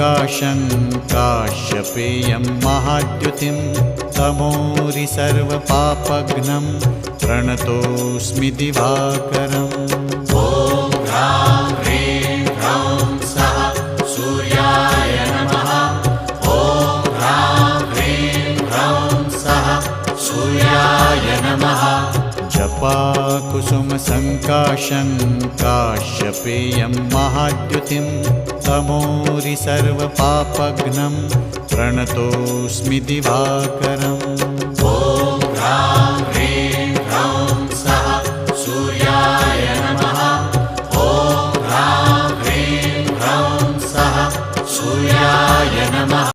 सङ्काशं काश्यपेयं महाद्युतिं तमोरि सर्वपापघ्नं प्रणतोऽस्मि दिवाकरम्। ॐ ह्रां ह्रीं ह्रौं सः सूर्याय नमः। ॐ ह्रां ह्रीं ह्रौं सः सूर्याय नमः। जपाकुसुमसङ्काशं काश्यपेयं महाद्युतिं तमोरि सर्वपापघ्नं प्रणतोऽस्मि दिवाकरम्। ॐ ह्रां ह्रीं